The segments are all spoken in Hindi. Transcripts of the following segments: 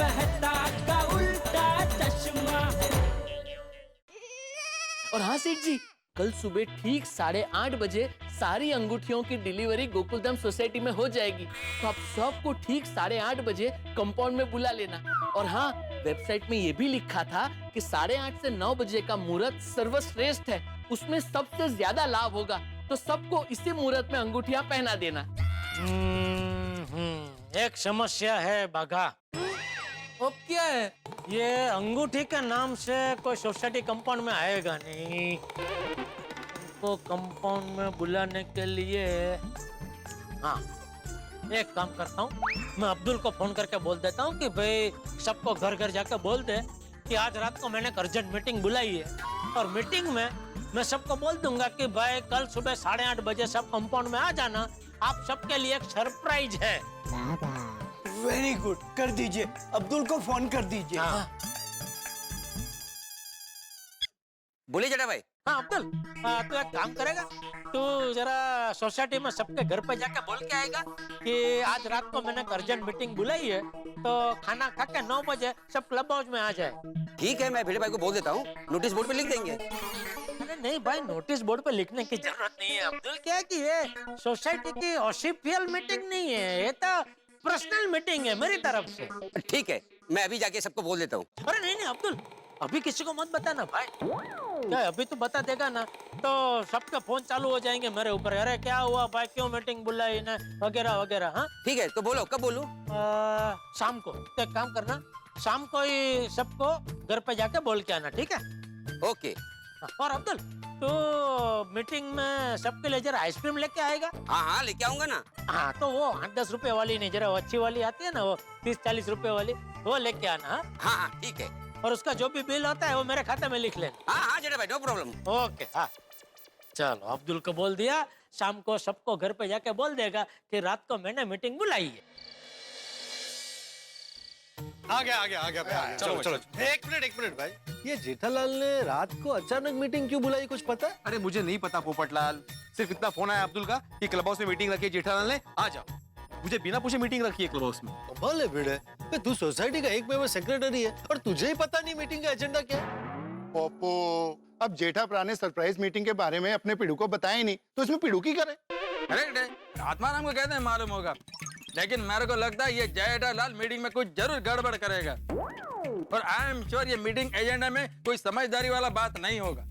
मेहता का उल्टा चश्मा। और हाँ सेठ जी, कल सुबह ठीक 8:30 बजे सारी अंगूठियों की डिलीवरी गोकुलधाम सोसाइटी में हो जाएगी। तो आप सबको ठीक 8:30 बजे कंपाउंड में बुला लेना। और हाँ, वेबसाइट में ये भी लिखा था कि 8:30 से 9 बजे का मुहूर्त सर्वश्रेष्ठ है, उसमें सबसे ज्यादा लाभ होगा। तो सबको इसी मुहूर्त में अंगूठियां पहना देना। एक समस्या है बाघा। अब क्या है? ये अंगूठी के नाम से कोई सोसाइटी कंपाउंड में आएगा नहीं। को कंपाउंड में बुलाने के लिए हाँ, एक काम करता हूँ, मैं अब्दुल को फोन करके बोल देता हूँ कि भाई सबको घर घर जाकर बोल दे कि आज रात को मैंने एक अर्जेंट मीटिंग बुलाई है। और मीटिंग में मैं सबको बोल दूंगा कि भाई कल सुबह 8:30 बजे सब कंपाउंड में आ जाना, आप सबके लिए एक सरप्राइज है। वेरी गुड, कर दीजिए, अब्दुल को फोन कर दीजिए। हाँ। बोलिए जेठा भाई। हाँ अब्दुल, तू एक काम करेगा, तू जरा सोसाइटी में सबके घर पे जाके बोल के आएगा कि आज रात को मैंने अर्जेंट मीटिंग बुलाई है, तो खाना खा के 9 बजे सब क्लब हाउस में आ जाए। ठीक है, मैं भिड़े भाई को बोल देता हूँ, नोटिस बोर्ड पे लिख देंगे। अरे नहीं भाई, नोटिस बोर्ड पे लिखने की जरूरत नहीं है अब्दुल। क्या है कि ये सोसाइटी की ऑफिशियल मीटिंग नहीं है, ये तो पर्सनल मीटिंग है मेरी तरफ से। ठीक है, मैं अभी जाके सबको बोल देता हूँ। अरे नहीं नहीं अब्दुल, अभी किसी को मत बताना भाई। क्या अभी तो बता देगा ना तो सबके फोन चालू हो जाएंगे मेरे ऊपर, अरे क्या हुआ भाई, क्यों मीटिंग बुलाई ना, वगैरह वगैरह। हाँ ठीक है, तो बोलो, कब बोलूं? शाम को। तो एक काम करना, शाम को ही सबको घर पे जाके बोल के आना, ठीक है? ओके। और अब्दुल, तो मीटिंग में सबके लिए जरा आइसक्रीम लेके आएगा। हाँ हाँ, लेके आऊंगा ना। हाँ, तो वो 8-10 रुपए वाली नहीं, जरा अच्छी वाली आती है ना, वो 30-40 रुपए वाली, वो लेके आना। हाँ हाँ ठीक है। और उसका जो भी बिल होता है वो मेरे खाते में लिख लेना। हाँ हाँ जेठा भाई, नो प्रॉब्लम। ओके। हाँ चलो, अब्दुल को बोल दिया, शाम को सबको घर पे जाके बोल देगा कि रात को मैंने मीटिंग बुलाई है। आ गया भाई। चलो एक मिनट भाई, ये जेठालाल ने रात को अचानक मीटिंग क्यों बुलाई, कुछ पता है? अरे मुझे नहीं पता पोपटलाल, सिर्फ इतना फोन आया अब्दुल का कि क्लब हाउस में मीटिंग रखी है जेठालाल ने, आ जाओ। मुझे बिना पूछे मीटिंग रखी है क्लब हाउस में। कमाल है भिड़े, तू सोसाइटी का एक मेंबर सेक्रेटरी है और तुझे ही पता नहीं मीटिंग का एजेंडा क्या है? पोपो, अब जेठा प्रा ने सरप्राइज मीटिंग के बारे में अपने पिड़ू को बताया ही नहीं, तो इसमें पिड़ू की करे? अरे आत्माराम को कहते हैं मालूम होगा, लेकिन मेरे को लगता है ये जेठालाल मीटिंग में कुछ जरूर गड़बड़ करेगा। और आई एम श्योर ये मीटिंग एजेंडा में कोई समझदारी वाला बात नहीं होगा।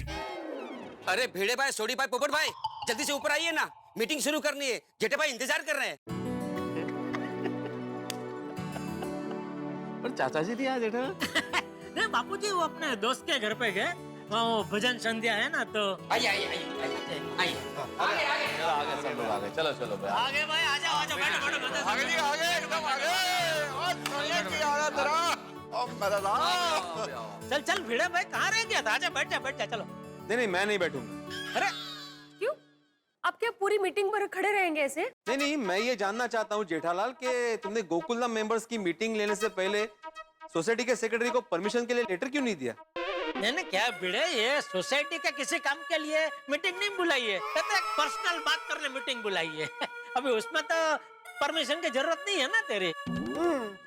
अरे भिड़े भाई, सोडी भाई, पोपट भाई, जल्दी से ऊपर आइए ना, मीटिंग शुरू करनी है, जेठा भाई इंतजार कर रहे हैं। पर चाचा जी थी आज जेठा? नहीं बापूजी, वो अपने दोस्त के घर पे गए, वहाँ वो भजन संध्या है ना, तो आइए आइए आइए आइए आगे सब लोग आगे, चलो भाई आगे भाई, आ जाओ बैठो बैठो। आगे जी, आगे एकदम आगे। चल चल भिड़े भाई, कहाँ रह गया था? आजा बैठ जा चलो। नहीं मैं नहीं बैठूंगा। अरे क्यों? आप क्या पूरी मीटिंग पर खड़े रहेंगे ऐसे? नहीं, मैं ये जानना चाहता हूँ जेठालाल कि तुमने गोकुलधाम मेंबर्स की मीटिंग लेने से पहले सोसाइटी के सेक्रेटरी को परमिशन के लिए लेटर क्यों नहीं दिया? मैंने क्या भिड़े, ये सोसाइटी के किसी काम के लिए मीटिंग नहीं बुलाई है, कहते एक पर्सनल बात करने मीटिंग बुलाई है। अभी उसमें तो परमिशन की जरूरत नहीं है ना तेरी।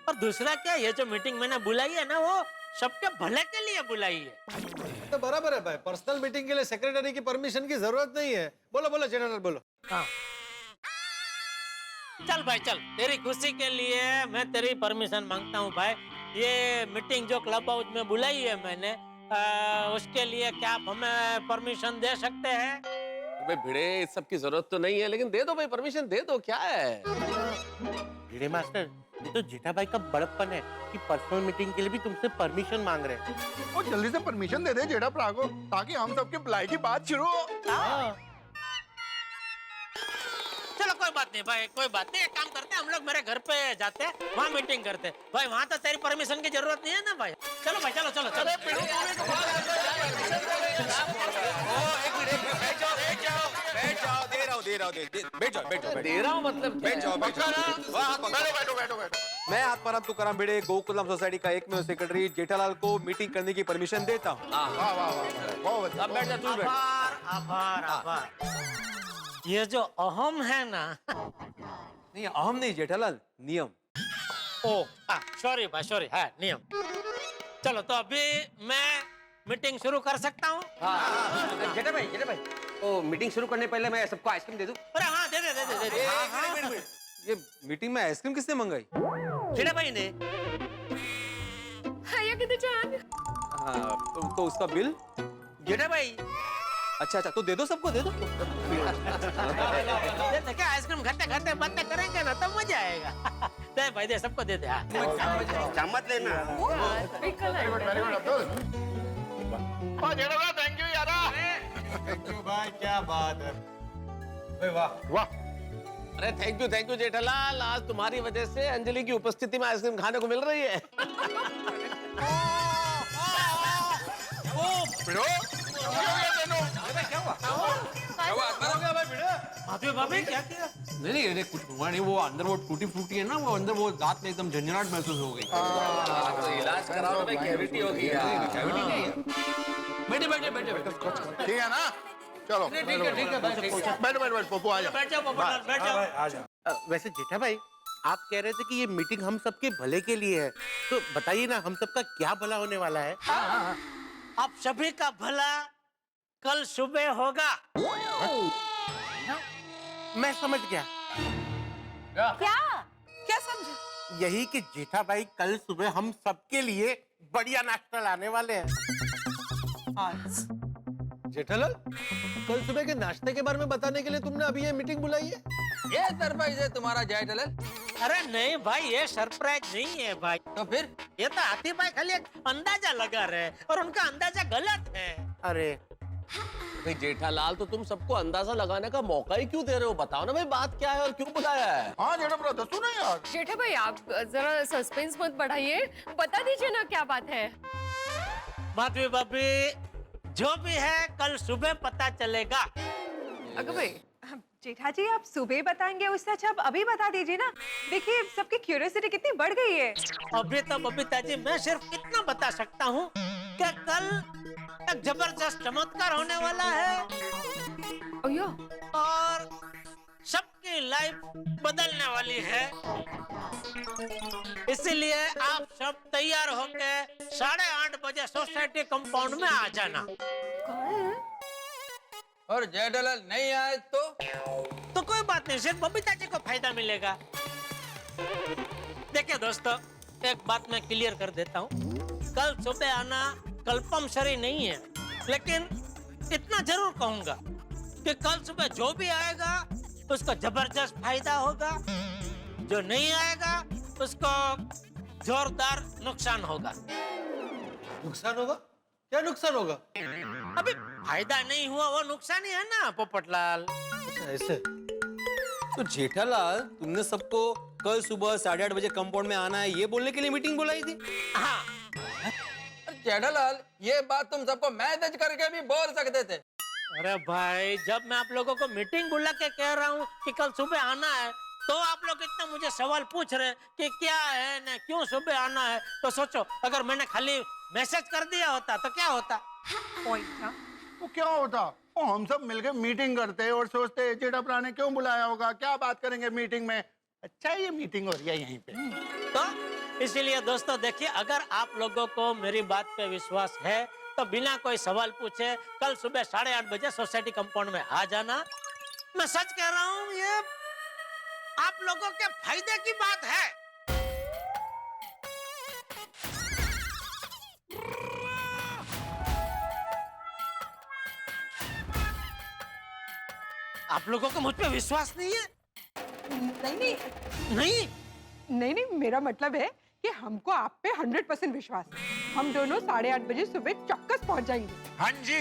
और दूसरा क्या, ये जो मीटिंग मैंने बुलाई है ना, वो सबके भले के लिए बुलाई है। तो बराबर है भाई, पर्सनल मीटिंग के लिए सेक्रेटरी की परमिशन की जरूरत नहीं है। बोलो जेठालाल बोलो। हाँ चल भाई चल, तेरी खुशी के लिए मैं तेरी परमिशन मांगता हूँ भाई। ये मीटिंग जो क्लब हाउस में बुलाई है मैंने, उसके लिए क्या आप हमें परमिशन दे सकते हैं? भाई भिड़े, इस सब की जरूरत तो नहीं है, लेकिन दे दो भाई, परमिशन दे दो, क्या है? भिड़े मास्टर, ये तो जेठा भाई का बड़प्पन है कि पर्सनल मीटिंग के लिए भी तुमसे परमिशन मांग रहे हैं। और जल्दी से परमिशन दे दे जेठा प्रा को, ताकि हम सबके भलाई की बात शुरू हो। चलो कोई बात नहीं भाई, कोई बात नहीं, एक काम करते हैं, हम लोग मेरे घर पे जाते हैं, वहाँ मीटिंग करते हैं भाई। वहाँ तो तेरी परमिशन की जरूरत नहीं है ना भाई। चलो भाई, चलो चलो चलो। बैठ जाओ, दे रहा हूँ, बैठ जाओ। दे रहा हूँ मतलब बैठ जाओ। बैठो। मैं आत्माराम तुकाराम भिड़े, गोकुलधाम सोसाइटी का एकमेव सेक्रेटरी जेठालाल को मीटिंग करने की परमिशन देता हूँ। वाह, अब बैठ जा, तू बैठ। आभार। ये जो अहम है ना, नहीं अहम नहीं जेठालाल, नियम। ओ सॉरी भाई सॉरी है नियम। चलो तो अभी मैं मीटिंग शुरू कर सकता हूँ। जेठा भाई ओ मीटिंग शुरू करने पहले मैं सबको आइसक्रीम दे दूं? अरे हाँ दे दे। ये मीटिंग में आइसक्रीम किसने मंगाई? जेठा भाई ने। हाया कितने जान। हाँ, तो उसका बिल? जेठा भाई अच्छा तो दे दो सबको, दे दो। देखिए आइसक्रीम खाते खाते बातें करेंगे ना तब मजा आएगा। दे भाई दे सबको दे दे। चामत लेना। Very good Abdul. Thank you यारा। भाई क्या बात है। वाह अरे थैंक यू जेठालाल, आज तुम्हारी वजह से अंजलि की उपस्थिति में आइसक्रीम खाने को मिल रही है। भाभी क्या किया? नहीं कुछ हुआ नहीं, वो अंदर वो टूटी फूटी है ना, वो अंदर वो दांत में एकदम झंझनाहट महसूस हो गई। तो इलाज कराओ भाई, कैविटी होगी यार। कैविटी नहीं है। बैठे। ठीक है ना, चलो ठीक है बैठो पप्पू आ जाओ। बैठ जाओ पापा बैठ जाओ। वैसे जेठा भाई, आप कह रहे थे कि ये मीटिंग हम सबके भले के लिए है, तो बताइए ना हम सबका क्या भला होने वाला है? आप सभी का भला कल सुबह होगा। मैं समझ गया। क्या समझे? यही कि जेठा भाई कल सुबह हम सबके लिए बढ़िया नाश्ता लाने वाले हैं। जेठालाल, कल सुबह के नाश्ते के बारे में बताने के लिए तुमने अभी ये मीटिंग बुलाई है? ये सरप्राइज है तुम्हारा जेठालाल। अरे नहीं भाई ये सरप्राइज नहीं है भाई। तो फिर ये तो हाथी भाई खाली एक अंदाजा लगा रहे हैं और उनका अंदाजा गलत है। अरे भाई जेठालाल, तो तुम सबको अंदाजा लगाने का मौका ही क्यों दे रहे हो? बताओ ना भाई बात क्या है और क्यों बुलाया है? हाँ जेठा ब्रो दसो ना यार। जेठा भाई आप जरा सस्पेंस मत बढ़ाइए, बता दीजिए ना क्या बात है। माधवी भाभी जो भी है कल सुबह पता चलेगा। अगर भाई जेठा जी आप सुबह बताएंगे उससे अच्छा आप अभी बता दीजिए ना। देखिए सबकी क्यूरियोसिटी कितनी बढ़ गई है। अभी तो बबीता जी मैं सिर्फ इतना बता सकता हूँ कि कल एक जबरदस्त चमत्कार होने वाला है ओयो और सबकी लाइफ बदलने वाली है। इसीलिए आप सब तैयार होके 8:30 बजे सोसाइटी कंपाउंड में आ जाना। और जेठालाल नहीं आए तो कोई बात नहीं, सिर्फ बबीता जी को फायदा मिलेगा। देखिए दोस्तों एक बात मैं क्लियर कर देता हूँ, कल सुबह आना कंपल्सरी नहीं है, लेकिन इतना जरूर कहूंगा कि कल सुबह जो भी आएगा उसको जबरदस्त फायदा होगा, जो नहीं आएगा उसको जोरदार नुकसान होगा। नुकसान होगा? क्या नुकसान होगा? अभी फायदा नहीं हुआ वो नुकसान ही है ना पोपटलाल। अच्छा ऐसे। तो जेठालाल तुमने सबको कल सुबह 8:30 बजे कंपाउंड में आना है ये बोलने के लिए मीटिंग बुलाई थी? हाँ जेठालाल ये बात तुम सबको मैसेज करके भी बोल सकते थे। अरे भाई जब मैं आप लोगों को मीटिंग बुला के कह रहा हूँ कि कल सुबह आना है तो आप लोग इतना मुझे सवाल पूछ रहे कि क्या है ना क्यों सुबह आना है। तो सोचो अगर मैंने खाली मैसेज कर दिया होता तो क्या होता? पॉइंट ना वो क्या होता? वो हम सब मिलकर मीटिंग करते और सोचते जेठा प्रा ने क्यों बुलाया होगा, क्या बात करेंगे मीटिंग में। अच्छा ये मीटिंग हो रही है यहीं पे। तो इसीलिए दोस्तों देखिए अगर आप लोगों को मेरी बात पे विश्वास है तो बिना कोई सवाल पूछे कल सुबह 8:30 बजे सोसाइटी कंपाउंड में आ जाना। मैं सच कह रहा हूँ ये आप लोगों के फायदे की बात है। आप लोगों को मुझ पे विश्वास नहीं है? नहीं नहीं नहीं मेरा मतलब है कि हमको आप पे 100% विश्वास है। हम दोनों 8:30 बजे सुबह चौक्कस पहुंच जाएंगे। हाँ जी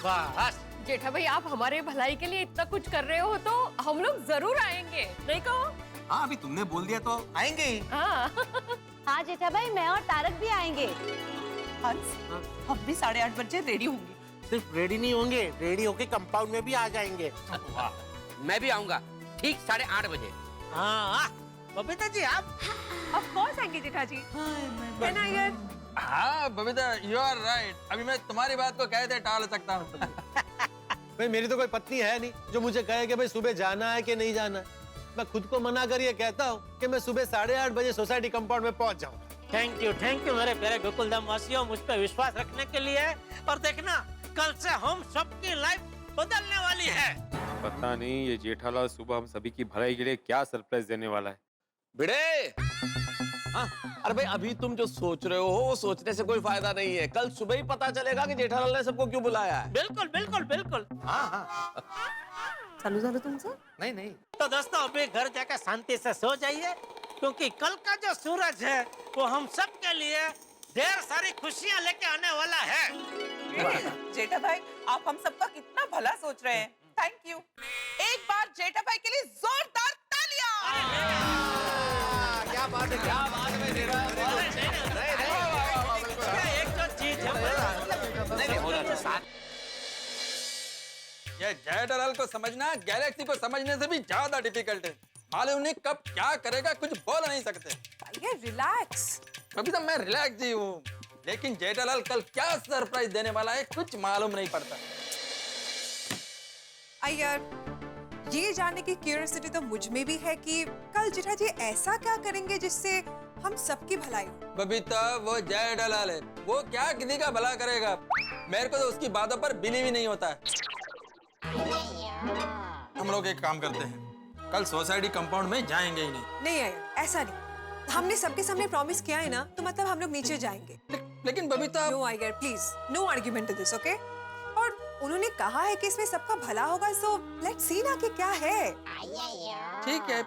बस जेठा भाई आप हमारे भलाई के लिए इतना कुछ कर रहे हो तो हम लोग जरूर आएंगे, नहीं कहो? हाँ अभी तुमने बोल दिया तो आएंगे ही। हाँ हाँ जेठा भाई मैं और तारक भी आएंगे। हम भी 8:30 बजे रेडी होंगे। सिर्फ रेडी नहीं होंगे, रेडी होके कंपाउंड में भी आ जाएंगे। मैं भी आऊंगा ठीक 8:30 बजे। हाँ बबीता जी आप ऑफ कोर्स आएंगे जेठा जी। है ना यार? हाँ बबीता यू आर राइट। अभी मैं तुम्हारी बात को कैसे टाल सकता हूँ? भाई मेरी तो कोई पत्नी है नहीं जो मुझे कहे कि भाई सुबह जाना है कि नहीं जाना है। मैं खुद को मना कर ये कहता हूँ कि मैं सुबह 8:30 बजे सोसाइटी कंपाउंड में पहुंच जाऊँ। थैंक यू मेरे प्यारे गोकुलधाम वासियों, मुझ पर विश्वास रखने के लिए। और देखना, कल से हम सबकी लाइफ बदलने वाली है। पता नहीं ये जेठालाल सुबह हम सभी की भलाई के लिए क्या सरप्राइज देने वाला है। भिड़े, हाँ, अरे भाई अभी तुम जो सोच रहे हो वो सोचने से कोई फायदा नहीं है। कल सुबह ही पता चलेगा कि जेठालाल ने सबको क्यों बुलाया है। बिल्कुल। हाँ। चालू तुमसे? नहीं। तो दोस्तों अभी घर जाकर शांति से सो जाइए, क्योंकि कल का जो सूरज है वो हम सब के लिए ढेर सारी खुशियां लेके आने वाला है। जेठा भाई, आप हम सबका कितना भला सोच रहे हैं। Thank you. एक बार जेठा भाई के लिए जोरदार तालियां। क्या बात है जेठा। एक जो चीज है ये जेठालाल को समझना गैलेक्सी को समझने से भी ज्यादा डिफिकल्ट है। मालूम नहीं कब क्या करेगा, कुछ बोल नहीं सकते। ये रिलैक्स। अभी तो मैं रिलैक्स ही हूँ, लेकिन जेठालाल कल क्या सरप्राइज देने वाला है कुछ मालूम नहीं पड़ता। यार, ये जानने की क्यूरियोसिटी तो मुझ में भी है कि कल जेठा जी ऐसा क्या करेंगे जिससे हम सबकी भलाई हो। बबीता, वो जेठालाल है, वो क्या किसी का भला करेगा। मेरे को तो उसकी बातों पर बिलीव ही नहीं होता है। हम लोग एक काम करते हैं, कल सोसाइटी कंपाउंड में जाएंगे ही नहीं। नहीं यार, ऐसा नहीं। हमने सबके सामने प्रॉमिस किया है ना, तो मतलब हम लोग नीचे जाएंगे। लेकिन बबीता, नो यार, please no argument to this, okay? और उन्होंने कहा है कि इसमें सबका भला होगा, सो लेट्स सी ना कि क्या है। ठीक है,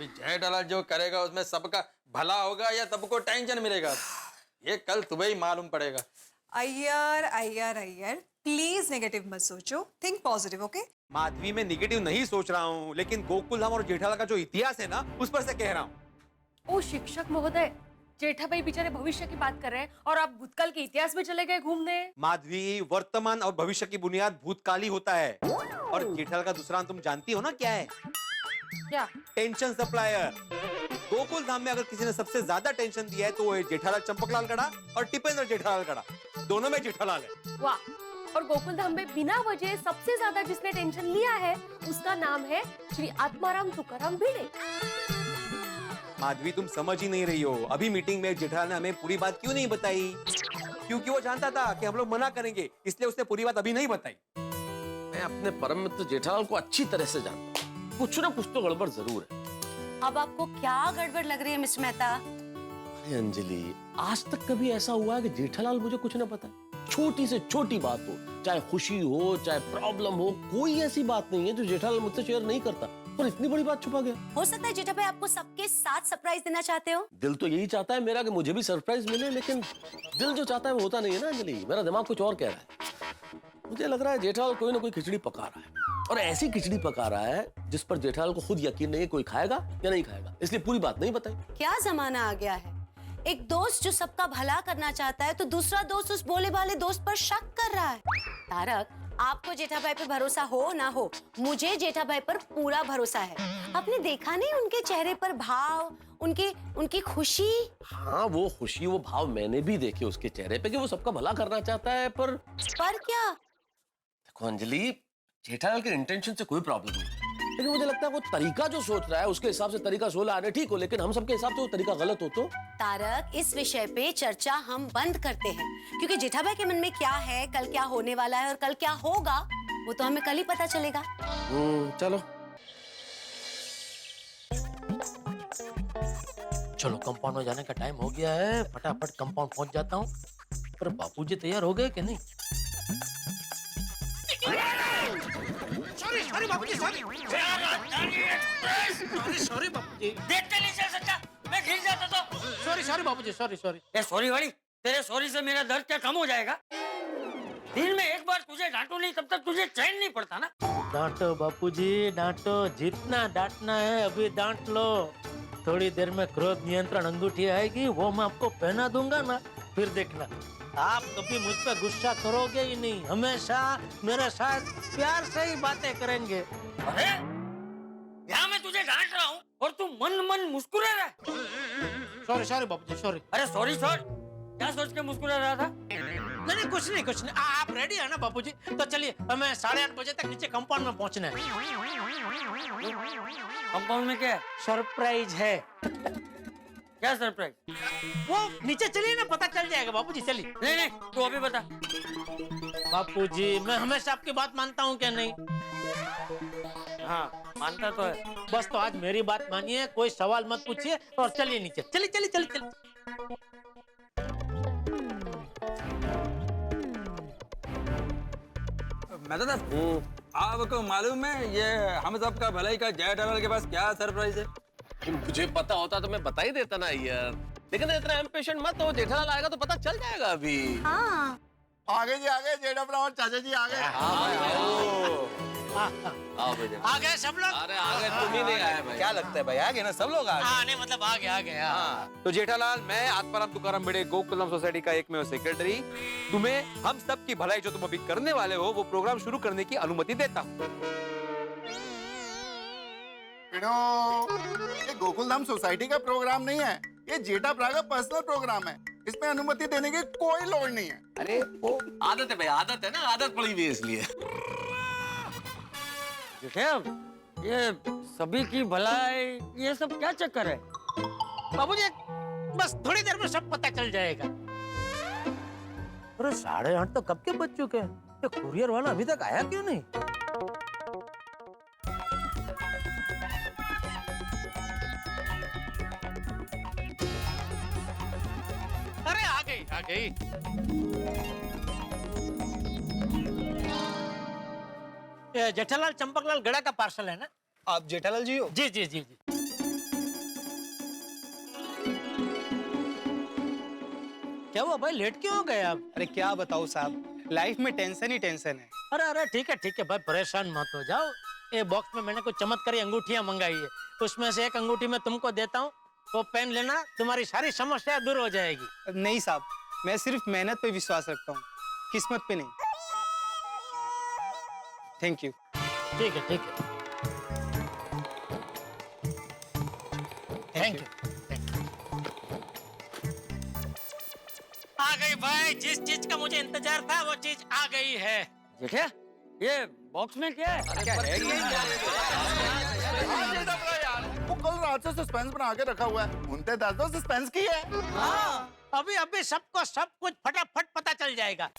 जेठालाल जो करेगा उसमें सबका भला होगा या सबको टेंशन मिलेगा, ये कल सुबह ही मालूम पड़ेगा। अय्यर, प्लीज नेगेटिव मत सोचो, थिंक पॉजिटिव, ओके? माधवी, मैं निगेटिव नहीं सोच रहा हूँ, लेकिन गोकुलधाम और जेठालाल का जो इतिहास है ना, उस पर से कह रहा हूँ। ओ शिक्षक महोदय, जेठा भाई बेचारे भविष्य की बात कर रहे हैं और आप भूतकाल के इतिहास में चले गए घूमने। माधवी, वर्तमान और भविष्य की बुनियाद भूतकाल ही होता है। और जेठालाल का दूसरा नाम तुम जानती हो ना क्या है? क्या? Tension supplier. गोकुलधाम में अगर किसी ने सबसे ज्यादा टेंशन दिया है तो वो है जेठालाल चंपकलाल गड़ा और टिपेंद्र जेठालाल गड़ा। दोनों में जेठालाल है। वाह। और गोकुलधाम में बिना वजह सबसे ज्यादा जिसने टेंशन लिया है उसका नाम है श्री आत्माराम तुकाराम भिड़े। माधवी, तुम समझ ही नहीं रही हो। अभी मीटिंग में जेठालाल ने हमें पूरी बात क्यों नहीं बताई? क्योंकि वो जानता था कि हम लोग मना करेंगे, इसलिए उसने पूरी बात अभी नहीं बताई। मैं अपने परम मित्र जेठालाल को अच्छी तरह से जानता हूँ, कुछ ना कुछ तो गड़बड़ जरूर है। अब आपको क्या गड़बड़ लग रही है मिस्टर मेहता? अरे अंजलि, आज तक कभी ऐसा हुआ है कि जेठालाल मुझे कुछ ना बताए? छोटी से छोटी बात हो, चाहे खुशी हो चाहे प्रॉब्लम हो, कोई ऐसी बात नहीं है जो जेठालाल मुझसे शेयर नहीं करता। पर इतनी बड़ी बात छुपा गया। हो सकता है जेठा भाई आपको सबके साथ सरप्राइज देना चाहते हो। दिल तो यही चाहता है मेरा कि मुझे भी सरप्राइज मिले, लेकिन दिल जो चाहता है वो होता नहीं है ना अंजलि। मेरा दिमाग कुछ और कह रहा है। मुझे लग रहा है जेठालाल कोई ना कोई खिचड़ी पका रहा है, और ऐसी खिचड़ी पका रहा है जिस पर जेठालाल को खुद यकीन नहीं है कोई खाएगा या नहीं खाएगा, इसलिए पूरी बात नहीं बताई। क्या जमाना आ गया है, एक दोस्त जो सबका भला करना चाहता है तो दूसरा दोस्त उस भोले भाले दोस्त पर शक कर रहा है। तारक, आपको जेठा भाई पर भरोसा हो ना हो, मुझे जेठा भाई पर पूरा भरोसा है। आपने देखा नहीं उनके चेहरे पर भाव, उनकी खुशी। हाँ, वो खुशी वो भाव मैंने भी देखे उसके चेहरे पे कि वो सबका भला करना चाहता है। पर क्या? देखो अंजलि, जेठालाल के इंटेंशन से कोई प्रॉब्लम नहीं, लेकिन मुझे लगता है वो तरीका जो सोच रहा है उसके हिसाब से तरीका 16 आने ठीक हो, लेकिन हम सबके हिसाब से वो तरीका गलत हो। तो तारक, इस विषय पे चर्चा हम बंद करते हैं, क्योंकि जेठा भाई के मन में क्या है, कल क्या होने वाला है और कल क्या होगा, वो तो हमें कल ही पता चलेगा। चलो चलो, कंपाउंड में जाने का टाइम हो गया है, फटाफट कंपाउंड पहुंच जाता हूँ। पर बापूजी तैयार हो गए कि नहीं? सॉरी बापूजी, सॉरी बापूजी। देखते नहीं चल सकता, मैं गिर जाता तो। सॉरी बापूजी, सॉरी। ए सॉरी वाली, तेरे सॉरी से मेरा दर्द क्या कम हो जाएगा? दिन में एक बार तुझे डांटू नहीं तब तक तुझे चैन नहीं पड़ता ना। डांटो बापूजी, डांटो, जितना डांटना है अभी डांट लो। थोड़ी देर में क्रोध नियंत्रण अंगूठी आएगी, वो मैं आपको पहना दूंगा ना, फिर देखना आप कभी मुझ पर गुस्सा करोगे ही नहीं, हमेशा मेरे साथ प्यार से ही बातें करेंगे। अरे यहाँ मैं तुझे डांट रहा हूँ और तू मन मुस्कुरा रहा है। सॉरी बापूजी, सॉरी। अरे सॉरी क्या सोच के मुस्कुरा रहा था? नहीं कुछ नहीं कुछ नहीं। आप रेडी है ना बापूजी? तो चलिए हमें 8:30 बजे तक नीचे कंपाउंड में पहुंचना है। कंपाउंड में क्या है? सरप्राइज है। क्या सरप्राइज? वो नीचे चलिए ना, पता चल जाएगा बापूजी। चलिए। नहीं नहीं, तू अभी बता। बापूजी मैं हमेशा आपकी बात मानता हूँ क्या नहीं? हाँ मानता तो है। बस तो आज मेरी बात मानिए, कोई सवाल मत पूछिए और चलिए नीचे। चलिए चलिए चलिए चलिए। मैं आपको मालूम है ये हम सबका भलाई का जय ठालाल के पास क्या सरप्राइज है? मुझे पता होता तो मैं बता ही देता ना यार, लेकिन इतना इम्पेशेंट मत हो। जेठालाल आएगा तो पता चल जाएगा अभी। हाँ आगे जी आगे, जेठा ब्राह्मण चाचा जी आगे। आओ भैया। आ गए सब लोग? अरे आ गए, तुम ही नहीं आए भाई। क्या लगता है भाई, आ गए ना सब लोग? आ गए। हाँ नहीं मतलब आ गए। हाँ। तो जेठालाल, मैं आत्माराम तुकाराम भिड़े गोकुलम सोसाइटी का एकमेव सेक्रेटरी तुम्हें हम सब की भलाई जो तुम अभी करने वाले हो वो प्रोग्राम शुरू करने की अनुमति देता हूँ। ये गोकुलधाम सोसाइटी का प्रोग्राम नहीं है, ये जेठा ब्रा का पर्सनल प्रोग्राम है। इसमें अनुमति देने की कोई लोड़ नहीं है। अरे वो आदत है भाई, आदत है ना, आदत पड़ी हुई है इसलिए। ये सभी की भलाई, ये सब क्या चक्कर है? बाबूजी बस थोड़ी देर में सब पता चल जाएगा। अरे 8:30 तो कब के बज चुके हैं? ये कुरियर वाला अभी तक आया क्यों नहीं? अरे आ गई। ये जेठालाल चंपकलाल गड़ा का पार्सल है ना? आप जेठालाल जी हो? जी। क्या हुआ भाई, लेट क्यों हो गए आप? अरे क्या बताऊं साहब, लाइफ में टेंशन ही टेंशन है। अरे ठीक है भाई, परेशान मत हो जाओ। ये बॉक्स में मैंने कुछ चमत्कारी अंगूठियां मंगाई है, उसमें से एक अंगूठी मैं तुमको देता हूँ, वो पेन लेना, तुम्हारी सारी समस्या दूर हो जाएगी। नहीं साहब, मैं सिर्फ मेहनत पे विश्वास रखता हूँ, किस्मत पे नहीं। Thank you. ठीक है थैंक यू। आ गई भाई, जिस चीज का मुझे इंतजार था वो चीज आ गई है। जेठा, ये बॉक्स में क्या है? क्या है वो कल रात से सस्पेंस बना के रखा हुआ है, उनते दस दो सस्पेंस की है। हाँ, अभी सबको सब कुछ फटाफट पता चल जाएगा।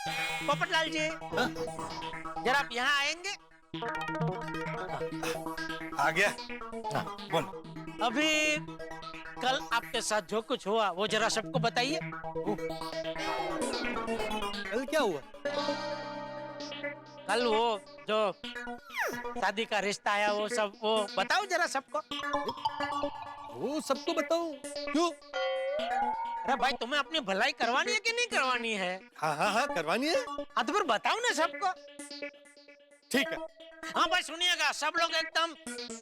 पोपटलाल जी जरा आप यहाँ आएंगे? आ गया। बोल। अभी कल आपके साथ जो कुछ हुआ वो जरा सबको बताइए। कल क्या हुआ? कल वो जो शादी का रिश्ता आया वो सब, वो बताओ जरा सबको। वो सबको बताऊं? क्यों? अरे भाई तुम्हें अपनी भलाई करवानी है कि नहीं करवानी है? हाँ करवानी है। हाँ तो फिर बताओ ना सबको। ठीक है। हाँ भाई सुनिएगा, सब लोग एकदम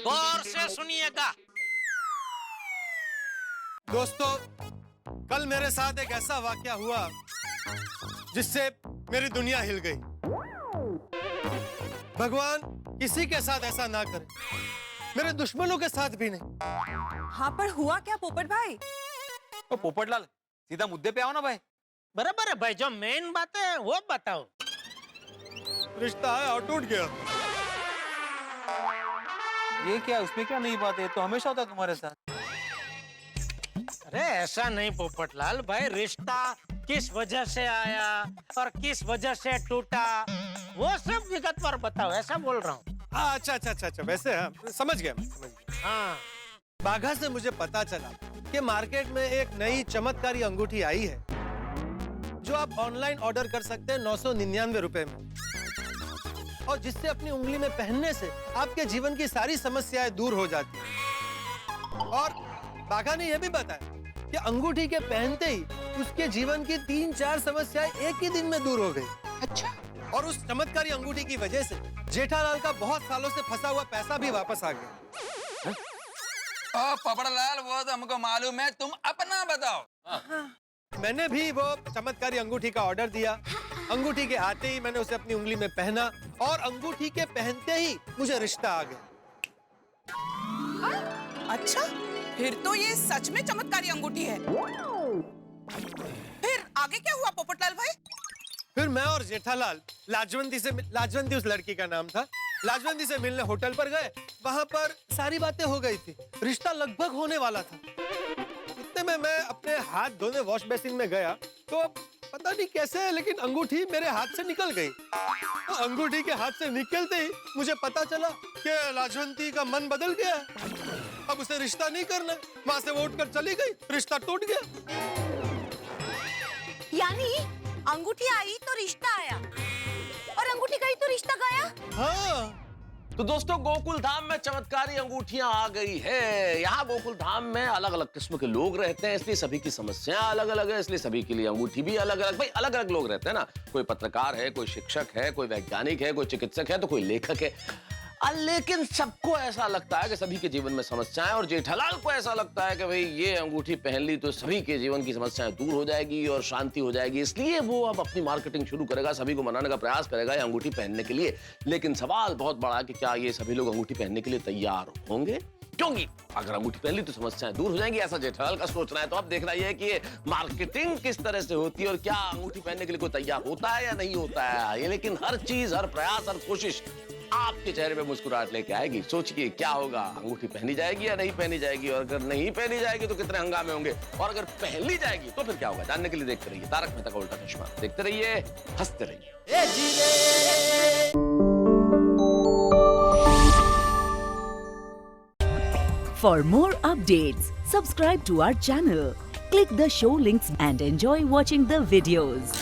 गौर से सुनिएगा। दोस्तों, कल मेरे साथ एक ऐसा वाकया हुआ जिससे मेरी दुनिया हिल गई। भगवान किसी के साथ ऐसा ना करे, मेरे दुश्मनों के साथ भी नहीं। हाँ पर हुआ क्या पोपट भाई? तो पोपटलाल सीधा मुद्दे पे आओ ना भाई। बराबर है भाई, जो मेन बात है वो बताओ। रिश्ता है और टूट गया। ये क्या, उसमें क्या नई बात है? तो हमेशा होता है तुम्हारे साथ। अरे ऐसा नहीं पोपटलाल भाई, रिश्ता किस वजह से आया और किस वजह से टूटा वो सब विगतवार बताओ, ऐसा बोल रहा हूँ। हाँ अच्छा, वैसे हाँ, समझ गया। हाँ, बाघा से मुझे पता चला कि मार्केट में एक नई चमत्कारी अंगूठी आई है जो आप ऑनलाइन ऑर्डर कर सकते हैं 999 रुपए में, और जिससे अपनी उंगली में पहनने से आपके जीवन की सारी समस्याएं दूर हो जाती हैं। और बाघा ने यह भी बताया कि अंगूठी के पहनते ही उसके जीवन की 3-4 समस्याएं एक ही दिन में दूर हो गई। अच्छा। और उस चमत्कारी अंगूठी की वजह से जेठालाल का बहुत सालों से फंसा हुआ पैसा भी वापस आ गया। पोपटलाल वो तो हमको मालूम है, तुम अपना बताओ। मैंने भी वो चमत्कारी अंगूठी का ऑर्डर दिया। अंगूठी के आते ही मैंने उसे अपनी उंगली में पहना और अंगूठी के पहनते ही मुझे रिश्ता आ गया। अच्छा, फिर तो ये सच में चमत्कारी अंगूठी है। फिर आगे क्या हुआ पोपटलाल भाई? फिर मैं और जेठालाल लाजवंती उस लड़की का नाम था, लाजवंती से मिलने होटल पर गए। वहां पर सारी बातें हो गई थी, रिश्ता लगभग होने वाला था। इतने में मैं अपने हाथ धोने वॉश बेसिन में गया तो पता नहीं कैसे लेकिन अंगूठी मेरे हाथ से निकल गई। तो अंगूठी के हाथ से निकलते ही मुझे पता चला कि लाजवंती का मन बदल गया, अब उसे रिश्ता नहीं करना। वहां से वो उठकर चली गई, रिश्ता टूट गया। यानी अंगूठी आई तो रिश्ता आया और अंगूठी गई तो रिश्ता गया। हाँ। तो दोस्तों गोकुल धाम में चमत्कारी अंगूठियां आ गई है। यहाँ गोकुल धाम में अलग अलग किस्म के लोग रहते हैं, इसलिए सभी की समस्याएं अलग अलग है, इसलिए सभी के लिए अंगूठी भी अलग अलग। भाई अलग अलग लोग रहते हैं ना, कोई पत्रकार है, कोई शिक्षक है, कोई वैज्ञानिक है, कोई चिकित्सक है, तो कोई लेखक है। लेकिन सबको ऐसा लगता है कि सभी के जीवन में समस्याएं, और जेठालाल को ऐसा लगता है कि भाई ये अंगूठी पहन ली तो सभी के जीवन की समस्याएं दूर हो जाएगी और शांति हो जाएगी। इसलिए वो अब अपनी मार्केटिंग शुरू करेगा, सभी को मनाने का प्रयास करेगा ये अंगूठी पहनने के लिए। लेकिन सवाल बहुत बड़ा है कि क्या ये सभी लोग अंगूठी पहनने के लिए तैयार होंगे? क्योंकि अगर अंगूठी पहन ली तो समस्याएं दूर हो जाएंगी, ऐसा जेठालाल का सोचना है। तो अब देखना यह है कि ये मार्केटिंग किस तरह से होती है और क्या अंगूठी पहनने के लिए कोई तैयार होता है या नहीं होता है। ये लेकिन हर चीज, हर प्रयास, हर कोशिश आपके चेहरे पे मुस्कुराहट लेके आएगी। सोचिए क्या होगा, अंगूठी पहनी जाएगी या नहीं पहनी जाएगी, और अगर नहीं पहनी जाएगी तो कितने हंगामे होंगे, और अगर पहन ली जाएगी तो फिर क्या होगा। जानने के लिए देखते रहिए तारक मेहता का उल्टा चश्मा। देखते रहिए, हंसते रहिए। For more updates, subscribe to our channel, click the show links and enjoy watching the videos.